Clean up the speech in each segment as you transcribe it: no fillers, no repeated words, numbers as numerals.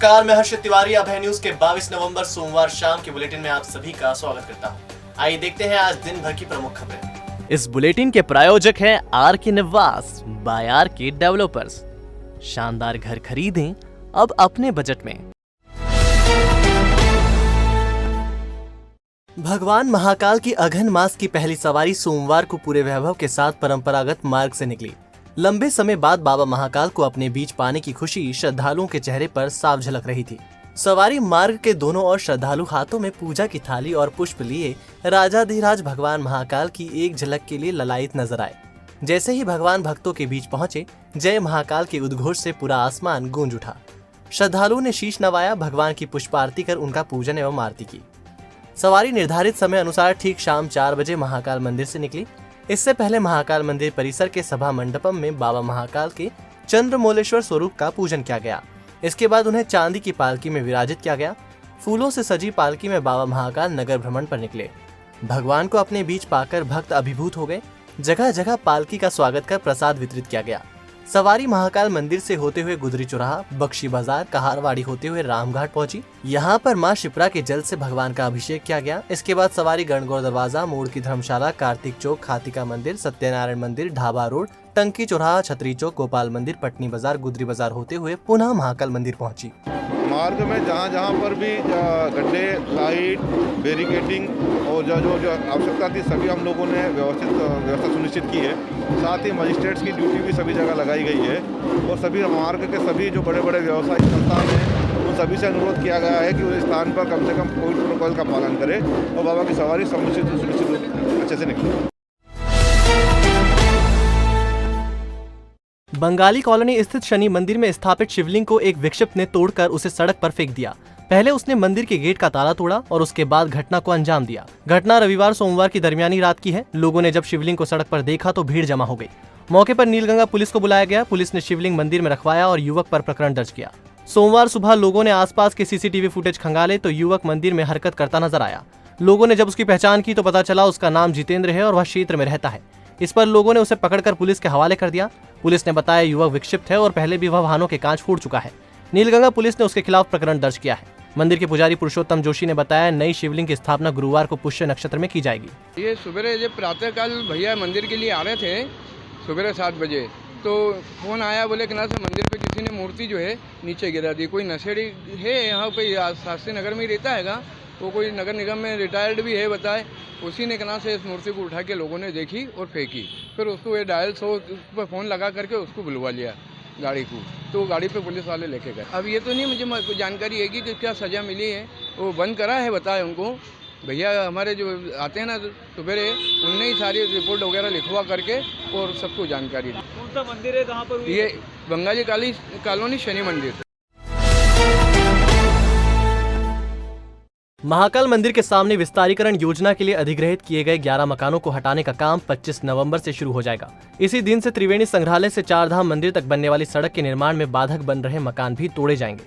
नमस्कार, मैं हर्षित तिवारी अभय न्यूज के 22 नवंबर सोमवार शाम के बुलेटिन में आप सभी का स्वागत करता हूं। आइए देखते हैं आज दिन भर की प्रमुख खबरें। इस बुलेटिन के प्रायोजक हैं आर के निवास बाय आर के डेवलपर्स। शानदार घर खरीदें अब अपने बजट में। भगवान महाकाल की अघन मास की पहली सवारी सोमवार को पूरे वैभव के साथ परंपरागत मार्ग से निकली। लंबे समय बाद बाबा महाकाल को अपने बीच पाने की खुशी श्रद्धालुओं के चेहरे पर साफ झलक रही थी। सवारी मार्ग के दोनों ओर श्रद्धालु हाथों में पूजा की थाली और पुष्प लिए राजाधिराज भगवान महाकाल की एक झलक के लिए ललायित नजर आए। जैसे ही भगवान भक्तों के बीच पहुंचे, जय महाकाल के उद्घोष से पूरा आसमान गूंज उठा। श्रद्धालुओं ने शीश नवाया, भगवान की पुष्प आरती कर उनका पूजन एवं आरती की। सवारी निर्धारित समय अनुसार ठीक शाम 4 बजे महाकाल मंदिर से निकली। इससे पहले महाकाल मंदिर परिसर के सभा मंडपम में बाबा महाकाल के चंद्रमौलेश्वर स्वरूप का पूजन किया गया। इसके बाद उन्हें चांदी की पालकी में विराजित किया गया। फूलों से सजी पालकी में बाबा महाकाल नगर भ्रमण पर निकले। भगवान को अपने बीच पाकर भक्त अभिभूत हो गए। जगह जगह पालकी का स्वागत कर प्रसाद वितरित किया गया। सवारी महाकाल मंदिर से होते हुए गुदरी चौराहा, बख्शी बाजार, कहारवाड़ी होते हुए रामघाट पहुंची। यहाँ पर मां शिप्रा के जल से भगवान का अभिषेक किया गया। इसके बाद सवारी गणगौर दरवाजा, मोड़ की धर्मशाला, कार्तिक चौक, खातिका मंदिर, सत्यनारायण मंदिर, ढाबा रोड, टंकी चौराहा, छतरी चौक, गोपाल मंदिर, पटनी बाजार, गुदरी बाजार होते हुए पुनः महाकाल मंदिर पहुंची। मार्ग में जहाँ पर भी गड्ढे, लाइट, बैरिकेडिंग और जो आवश्यकता थी सभी हम लोगों ने व्यवस्था सुनिश्चित की है। साथ ही मजिस्ट्रेट्स की ड्यूटी भी सभी जगह लगाई गई है और सभी मार्ग के सभी जो बड़े बड़े व्यवसायिक संस्थान हैं उन सभी से अनुरोध किया गया है कि उस स्थान पर कम से कम कोविड प्रोटोकॉल का पालन करें और बाबा की सवारी सुनिश्चित अच्छे से निकले। बंगाली कॉलोनी स्थित शनि मंदिर में स्थापित शिवलिंग को एक विक्षिप्त ने तोड़कर उसे सड़क पर फेंक दिया। पहले उसने मंदिर के गेट का ताला तोड़ा और उसके बाद घटना को अंजाम दिया। घटना रविवार सोमवार की दरमियानी रात की है। लोगों ने जब शिवलिंग को सड़क पर देखा तो भीड़ जमा हो गई। मौके पर नीलगंगा पुलिस को बुलाया गया। पुलिस ने शिवलिंग मंदिर में रखवाया और युवक पर प्रकरण दर्ज किया। सोमवार सुबह लोगों ने आसपास के सीसीटीवी फुटेज खंगाले तो युवक मंदिर में हरकत करता नजर आया। लोगों ने जब उसकी पहचान की तो पता चला उसका नाम जितेंद्र है और वह क्षेत्र में रहता है। इस पर लोगों ने उसे पकड़कर पुलिस के हवाले कर दिया। पुलिस ने बताया युवक विक्षिप्त है और पहले भी वह वाहनों के कांच फोड़ चुका है। नीलगंगा पुलिस ने उसके खिलाफ प्रकरण दर्ज किया है। मंदिर के पुजारी पुरुषोत्तम जोशी ने बताया नई शिवलिंग की स्थापना गुरुवार को पुष्य नक्षत्र में की जाएगी। ये सुबह जब प्रातःकाल भैया मंदिर के लिए आ रहे थे सुबह 7 बजे तो फोन आया, बोले कि ना से मंदिर पे किसी ने मूर्ति जो है नीचे गिरा दी। कोई नशेड़ी है यहाँ पे शास्त्री नगर में ही रहता हैगा, वो कोई नगर निगम में रिटायर्ड भी है बताए। उसी ने कहना से इस मूर्ति को उठा के लोगों ने देखी और फेंकी। फिर उसको ये डायल 100 पर फ़ोन लगा करके उसको बुलवा लिया गाड़ी को, तो गाड़ी पे पुलिस वाले लेके गए। अब ये तो नहीं मुझे जानकारी है कि क्या सज़ा मिली है, वो बंद करा है बताए उनको। भैया हमारे जो आते हैं ना सुबेरे, उनने ही सारी रिपोर्ट वगैरह लिखवा करके और सबको जानकारी दी। कौन सा मंदिर है, कहाँ पर? ये बंगाली कॉलोनी शनि मंदिर। महाकाल मंदिर के सामने विस्तारीकरण योजना के लिए अधिग्रहित किए गए 11 मकानों को हटाने का काम 25 नवंबर से शुरू हो जाएगा। इसी दिन से त्रिवेणी संग्रहालय से चारधाम मंदिर तक बनने वाली सड़क के निर्माण में बाधक बन रहे मकान भी तोड़े जाएंगे।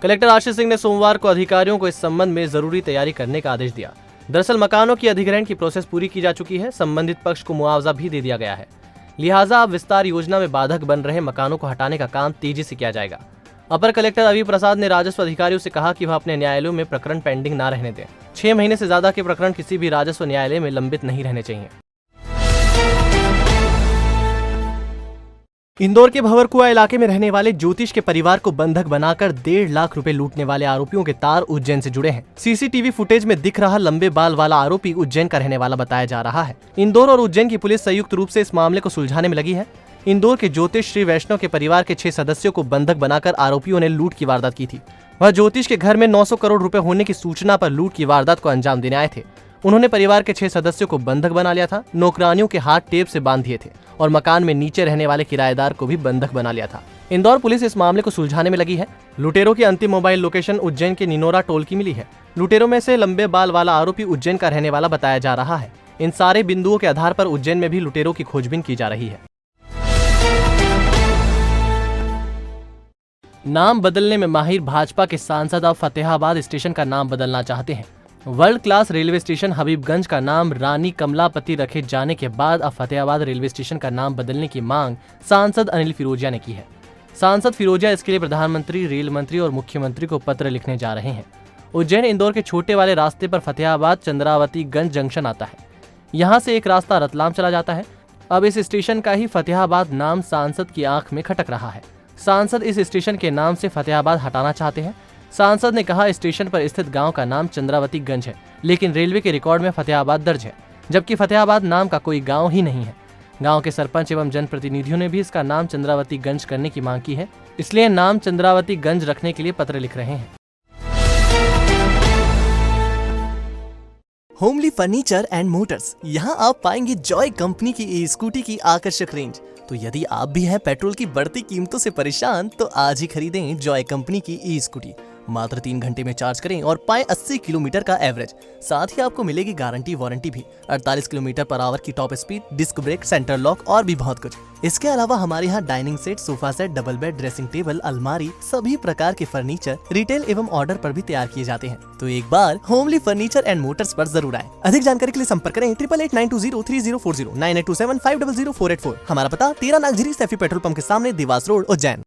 कलेक्टर आशीष सिंह ने सोमवार को अधिकारियों को इस संबंध में जरूरी तैयारी करने का आदेश दिया। दरअसल मकानों की अधिग्रहण की प्रोसेस पूरी की जा चुकी है। संबंधित पक्ष को मुआवजा भी दे दिया गया है। लिहाजा अब विस्तार योजना में बाधक बन रहे मकानों को हटाने का काम तेजी से किया जाएगा। अपर कलेक्टर अभी प्रसाद ने राजस्व अधिकारियों से कहा कि वह अपने न्यायालयों में प्रकरण पेंडिंग न रहने दें। 6 महीने से ज्यादा के प्रकरण किसी भी राजस्व न्यायालय में लंबित नहीं रहने चाहिए। इंदौर के भंवरकुआ इलाके में रहने वाले ज्योतिष के परिवार को बंधक बनाकर 1.5 लाख रुपए लूटने वाले आरोपियों के तार उज्जैन से जुड़े हैं। सीसीटीवी फुटेज में दिख रहा लंबे बाल वाला आरोपी उज्जैन का रहने वाला बताया जा रहा है। इंदौर और उज्जैन की पुलिस संयुक्त रूप से इस मामले को सुलझाने में लगी है। इंदौर के ज्योतिष श्री वैष्णव के परिवार के 6 सदस्यों को बंधक बनाकर आरोपियों ने लूट की वारदात की थी। वह ज्योतिष के घर में 900 करोड़ रुपए होने की सूचना पर लूट की वारदात को अंजाम देने आए थे। उन्होंने परिवार के 6 सदस्यों को बंधक बना लिया था। नौकरानियों के हाथ टेप से बांध दिए थे और मकान में नीचे रहने वाले किराएदार को भी बंधक बना लिया था। इंदौर पुलिस इस मामले को सुलझाने में लगी है। लुटेरों की अंतिम मोबाइल लोकेशन उज्जैन के निनोरा टोल की मिली है। लुटेरों में से लंबे बाल वाला आरोपी उज्जैन का रहने वाला बताया जा रहा है। इन सारे बिंदुओं के आधार पर उज्जैन में भी लुटेरों की खोजबीन की जा रही है। नाम बदलने में माहिर भाजपा के सांसद अब फतेहाबाद स्टेशन का नाम बदलना चाहते हैं। World class railway station Habibganj का नाम रानी कमलापति रखे जाने के बाद अब फतेहाबाद रेलवे स्टेशन का नाम बदलने की मांग सांसद अनिल फिरोजिया ने की है। सांसद फिरोजिया इसके लिए प्रधानमंत्री, रेल मंत्री और मुख्यमंत्री को पत्र लिखने जा रहे हैं। उज्जैन इंदौर के छोटे वाले रास्ते पर फतेहाबाद चंद्रावतीगंज जंक्शन आता है। यहाँ से एक रास्ता रतलाम चला जाता है। अब इस स्टेशन का ही फतेहाबाद नाम सांसद की आंख में खटक रहा है। सांसद इस स्टेशन के नाम से फतेहाबाद हटाना चाहते हैं। सांसद ने कहा, स्टेशन पर स्थित गांव का नाम चंद्रावतीगंज है, लेकिन रेलवे के रिकॉर्ड में फतेहाबाद दर्ज है, जबकि फतेहाबाद नाम का कोई गांव ही नहीं है। गांव के सरपंच एवं जनप्रतिनिधियों ने भी इसका नाम चंद्रावतीगंज करने की मांग की है, इसलिए नाम चंद्रावतीगंज रखने के लिए पत्र लिख रहे हैं। होमली फर्नीचर एंड मोटर्स, यहाँ आप पाएंगे जॉय कंपनी की ई स्कूटी की आकर्षक रेंज। तो यदि आप भी हैं पेट्रोल की बढ़ती कीमतों से परेशान, तो आज ही खरीदें जॉय कंपनी की ई स्कूटी। मात्र 3 घंटे में चार्ज करें और पाएं 80 किलोमीटर का एवरेज। साथ ही आपको मिलेगी गारंटी वारंटी भी, 48 किलोमीटर पर आवर की top speed, disc brake, centre lock और भी बहुत कुछ। इसके अलावा हमारे यहाँ dining set, sofa set, double bed, dressing table, अलमारी, सभी प्रकार के फर्नीचर रिटेल एवं ऑर्डर पर भी तैयार किए जाते हैं। तो एक बार होमली फर्नीचर एंड मोटर्स पर जरूर आए। अधिक जानकारी के लिए संपर्क करें 8889203040, 9827500484। हमारा पता 13 नागझिरी सैफी पेट्रोल पंप के सामने, देवास रोड, उज्जैन।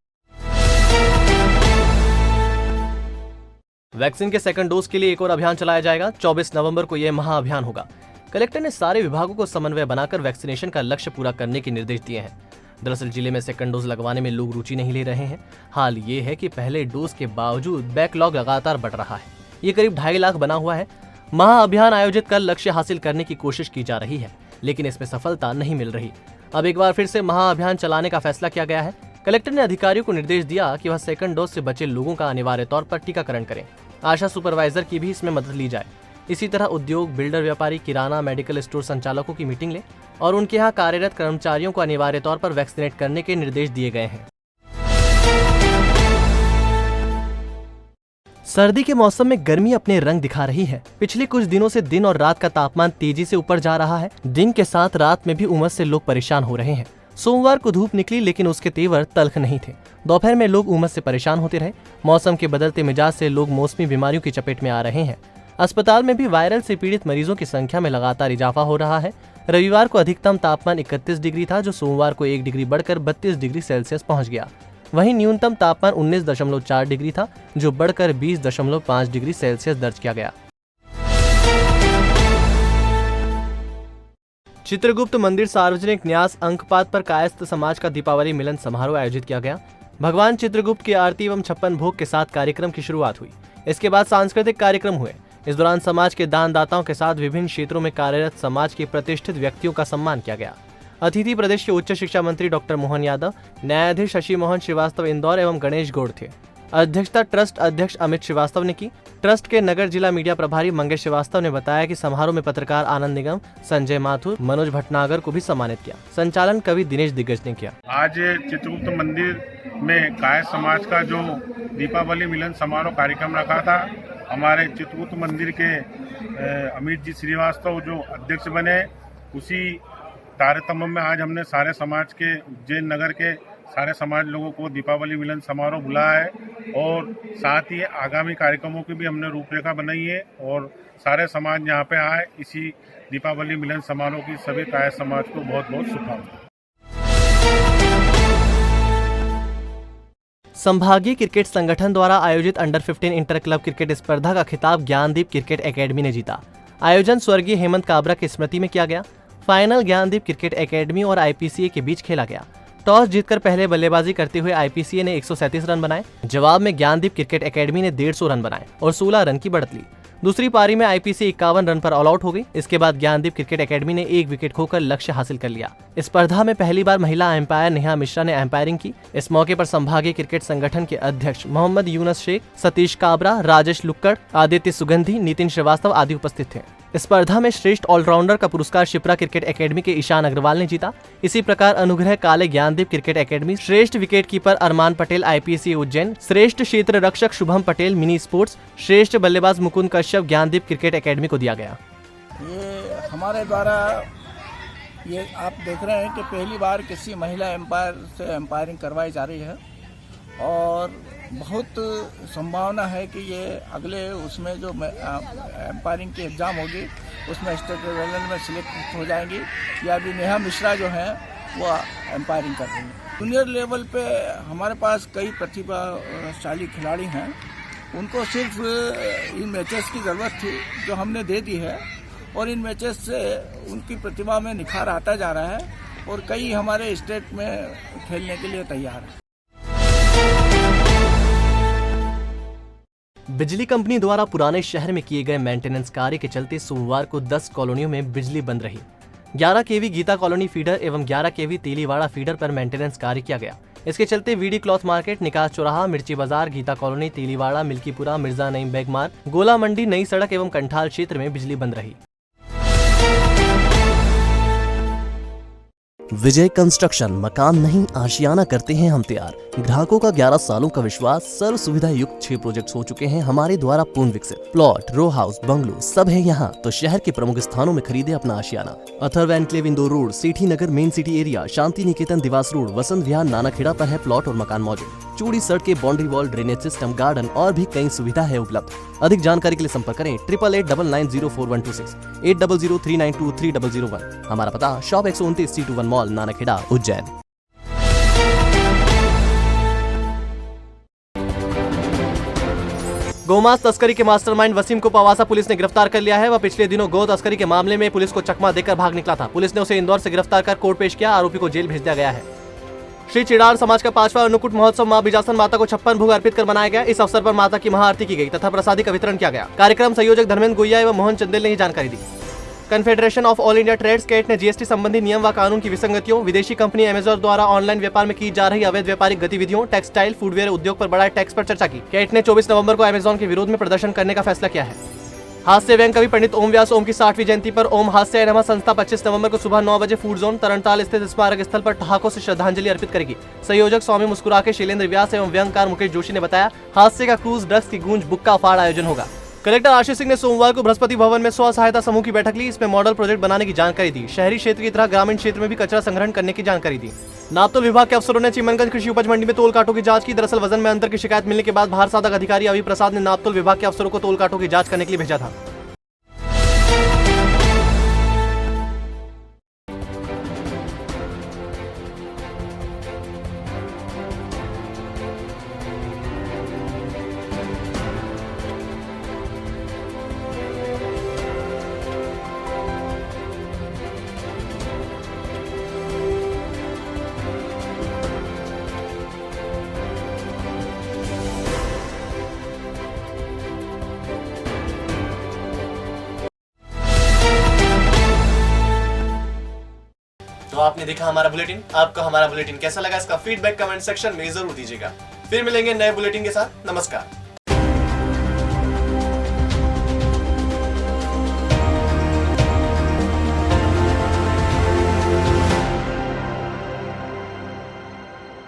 वैक्सीन के सेकंड डोज के लिए एक और अभियान चलाया जाएगा। 24 नवंबर को यह महाअभियान होगा। कलेक्टर ने सारे विभागों को समन्वय बनाकर वैक्सीनेशन का लक्ष्य पूरा करने के निर्देश दिए हैं। दरअसल जिले में सेकंड डोज लगवाने में लोग रुचि नहीं ले रहे हैं। हाल ये है कि पहले डोज के बावजूद बैकलॉग लगातार बढ़ रहा है। ये करीब 2.5 लाख बना हुआ है। महाअभियान आयोजित कर लक्ष्य हासिल करने की कोशिश की जा रही है, लेकिन इसमें सफलता नहीं मिल रही। अब एक बार फिर से महाअभियान चलाने का फैसला किया गया है। कलेक्टर ने अधिकारियों को निर्देश दिया कि वह सेकंड डोज से बचे लोगों का अनिवार्य तौर पर टीकाकरण करें। आशा सुपरवाइजर की भी इसमें मदद ली जाए। इसी तरह उद्योग, बिल्डर, व्यापारी, किराना, मेडिकल स्टोर संचालकों की मीटिंग ले और उनके यहाँ कार्यरत कर्मचारियों को अनिवार्य तौर पर वैक्सीनेट करने के निर्देश दिए गए हैं। सर्दी के मौसम में गर्मी अपने रंग दिखा रही है। पिछले कुछ दिनों से दिन और रात का तापमान तेजी से ऊपर जा रहा है। दिन के साथ रात में भी उमस से लोग परेशान हो रहे हैं। सोमवार को धूप निकली, लेकिन उसके तेवर तल्ख नहीं थे। दोपहर में लोग उमस से परेशान होते रहे। मौसम के बदलते मिजाज से लोग मौसमी बीमारियों की चपेट में आ रहे हैं। अस्पताल में भी वायरल से पीड़ित मरीजों की संख्या में लगातार इजाफा हो रहा है। रविवार को अधिकतम तापमान 31 डिग्री था, जो सोमवार को 1 डिग्री बढ़कर 32 डिग्री सेल्सियस पहुंच गया। वहीं न्यूनतम तापमान 19.4 डिग्री था, जो बढ़कर 20.5 डिग्री सेल्सियस दर्ज किया गया। चित्रगुप्त मंदिर सार्वजनिक न्यास अंकपात पर कायस्थ समाज का दीपावली मिलन समारोह आयोजित किया गया। भगवान चित्रगुप्त की आरती एवं 56 भोग के साथ कार्यक्रम की शुरुआत हुई। इसके बाद सांस्कृतिक कार्यक्रम हुए। इस दौरान समाज के दानदाताओं के साथ विभिन्न क्षेत्रों में कार्यरत समाज के प्रतिष्ठित व्यक्तियों का सम्मान किया गया। अतिथि प्रदेश के उच्च शिक्षा मंत्री डॉक्टर मोहन यादव, न्यायाधीश शशि मोहन श्रीवास्तव इंदौर एवं गणेश गौड़ थे। अध्यक्षता ट्रस्ट अध्यक्ष अमित श्रीवास्तव ने की। ट्रस्ट के नगर जिला मीडिया प्रभारी मंगेश श्रीवास्तव ने बताया कि समारोह में पत्रकार आनंद निगम, संजय माथुर, मनोज भटनागर को भी सम्मानित किया। संचालन कवि दिनेश दिग्गज ने किया। आज चित्रगुप्त मंदिर में कायस्थ समाज का जो दीपावली मिलन समारोह कार्यक्रम रखा था, हमारे चित्रगुप्त मंदिर के अमित जी श्रीवास्तव जो अध्यक्ष बने, उसी तारतम्य में आज हमने सारे समाज के, उज्जैन नगर के सारे समाज लोगों को दीपावली मिलन समारोह बुलाया है और साथ ही आगामी कार्यक्रमों की भी हमने रूपरेखा बनाई है और सारे समाज यहाँ पे आए। इसी दीपावली मिलन समारोह की सभी कायस्थ समाज को बहुत बहुत शुभकामनाएं। संभागीय क्रिकेट संगठन द्वारा आयोजित अंडर 15 इंटर क्लब क्रिकेट स्पर्धा का खिताब ज्ञानदीप क्रिकेट एकेडमी ने जीता। आयोजन स्वर्गीय हेमंत काबरा की स्मृति में किया गया। फाइनल ज्ञानदीप क्रिकेट एकेडमी और आईपीसीए के बीच खेला गया। टॉस जीतकर पहले बल्लेबाजी करते हुए आईपीसीए ने 137 रन बनाए। जवाब में ज्ञानदीप क्रिकेट एकेडमी ने 150 रन बनाए और 16 रन की बढ़त ली। दूसरी पारी में आईपीसीए 51 रन पर ऑल आउट हो गई। इसके बाद ज्ञानदीप क्रिकेट एकेडमी ने 1 विकेट खोकर लक्ष्य हासिल कर लिया। इस स्पर्धा में पहली बार महिला एम्पायर नेहा मिश्रा ने एम्पायरिंग की। इस मौके पर संभागीय क्रिकेट संगठन के अध्यक्ष मोहम्मद यूनस शेख, सतीश काबरा, राजेश लुक्कड़, आदित्य सुगंधी, नितिन श्रीवास्तव आदि उपस्थित थे। स्पर्धा में श्रेष्ठ ऑलराउंडर का पुरस्कार शिप्रा क्रिकेट एकेडमी के ईशान अग्रवाल ने जीता। इसी प्रकार अनुग्रह काले ज्ञानदीप क्रिकेट एकेडमी, श्रेष्ठ विकेटकीपर अरमान पटेल आईपीसी उज्जैन, श्रेष्ठ क्षेत्र रक्षक शुभम पटेल मिनी स्पोर्ट्स, श्रेष्ठ बल्लेबाज मुकुंद कश्यप ज्ञानदीप क्रिकेट एकेडमी को दिया गया। ये हमारे द्वारा ये आप देख रहे हैं कि पहली बार किसी महिला एम्पायर से एम्पायरिंग करवाई जा रही है और बहुत संभावना है कि ये अगले उसमें जो एम्पायरिंग की एग्ज़ाम होगी उसमें स्टेट लेवल में सिलेक्ट हो जाएंगी। या अभी नेहा मिश्रा जो हैं वो एम्पायरिंग कर रही हैं। जूनियर लेवल पे हमारे पास कई प्रतिभाशाली खिलाड़ी हैं। उनको सिर्फ इन मैचेस की ज़रूरत थी जो हमने दे दी है, और इन मैचेस से उनकी प्रतिभा में निखार आता जा रहा है और कई हमारे स्टेट में खेलने के लिए तैयार हैं। बिजली कंपनी द्वारा पुराने शहर में किए गए मेंटेनेंस कार्य के चलते सोमवार को 10 कॉलोनियों में बिजली बंद रही। 11 केवी गीता कॉलोनी फीडर एवं 11 केवी तेलीवाड़ा फीडर पर मेंटेनेंस कार्य किया गया। इसके चलते वीडी क्लॉथ मार्केट, निकास चौराहा, मिर्ची बाजार, गीता कॉलोनी, तेलीवाड़ा, मिल्कीपुरा, मिर्जा नईम बेग मार्ग, गोला मंडी, नई सड़क एवं कंठाल क्षेत्र में बिजली बंद रही। विजय कंस्ट्रक्शन, मकान नहीं आशियाना करते हैं हम तैयार। ग्राहकों का 11 सालों का विश्वास, सर्व सुविधा युक्त 6 प्रोजेक्ट्स हो चुके हैं हमारे द्वारा पूर्ण विकसित। प्लॉट, रो हाउस, बंगलो सब है यहाँ, तो शहर के प्रमुख स्थानों में खरीदे अपना आशियाना। Atharv enclave Indore road, city Nagar main city area, Shanti Niketan Dewas road, Vasant Vihar Nanakheda पर है प्लॉट और मकान मौजूद। चूड़ी सड़कें, boundary wall, drainage system, garden और भी कई सुविधा है उपलब्ध। अधिक जानकारी के लिए संपर्क करें 8889904126, 8003923001। हमारा पता shop 129 C21 mall, Nanakheda, Ujjain. गौमांस तस्करी के मास्टरमाइंड वसीम को पवासा पुलिस ने गिरफ्तार कर लिया है। वह पिछले दिनों गौ तस्करी के मामले में पुलिस को चकमा देकर भाग निकला था। पुलिस ने उसे इंदौर से गिरफ्तार कर कोर्ट पेश किया। आरोपी को जेल भेज दिया गया है। श्री चिड़ार समाज का 5वां अन्नकूट महोत्सव मां बिजासन माता को 56 भोग अर्पित कर मनाया गया। इस अवसर पर माता की महाआरती की गई तथा प्रसादी का वितरण किया गया। कार्यक्रम संयोजक धर्मेंद्र गुइया एवं मोहन चंदेल ने ही जानकारी दी। Confederation of all India traders CAIT ने जीएसटी संबंधी नियम व कानून की विसंगतियों, विदेशी कंपनी अमेजॉन द्वारा ऑनलाइन व्यापार में की जा रही अवैध व्यापारिक गतिविधियों, टेक्सटाइल फूडवेयर उद्योग पर बढ़ाए टैक्स पर चर्चा की। कैट ने 24 नवंबर को अमेजॉन के विरोध में प्रदर्शन करने का फैसला किया है। हास्य व्यंग कवि पंडित ओम व्यास ओम की 60वीं जयंती पर ओम हास्य नमः संस्था 25 नवंबर को सुबह 9 बजे फूड जोन तरणताल स्थित स्मारक स्थल पर ठहाकों से श्रद्धांजलि अर्पित करेगी। संयोजक स्वामी मुस्कुरा के शैलेंद्र व्यास एवं व्यंगकार मुकेश जोशी ने बताया, हास्य का क्रूज, ड्रग्स की गूंज, बुक्का फाड़ आयोजन होगा। कलेक्टर आशीष सिंह ने सोमवार को बृहस्पति भवन में स्व सहायता समूह की बैठक ली। इसमें मॉडल प्रोजेक्ट बनाने की जानकारी दी। शहरी क्षेत्र की तरह ग्रामीण क्षेत्र में भी कचरा संग्रहण करने की जानकारी दी। नापतोल विभाग के अफसरों ने चिमनगंज कृषि उपज मंडी में तोल कांटों की जांच की। दरअसल वजन में अंतर की शिकायत मिलने के बाद भार साधक अधिकारी अभी प्रसाद ने नापतोल विभाग के अफसरों को तोल कांटों की जांच करने के लिए भेजा था। तो आपने देखा हमारा बुलेटिन। आपको हमारा बुलेटिन कैसा लगा, इसका फीडबैक कमेंट सेक्शन में जरूर दीजिएगा। फिर मिलेंगे नए बुलेटिन के साथ। नमस्कार।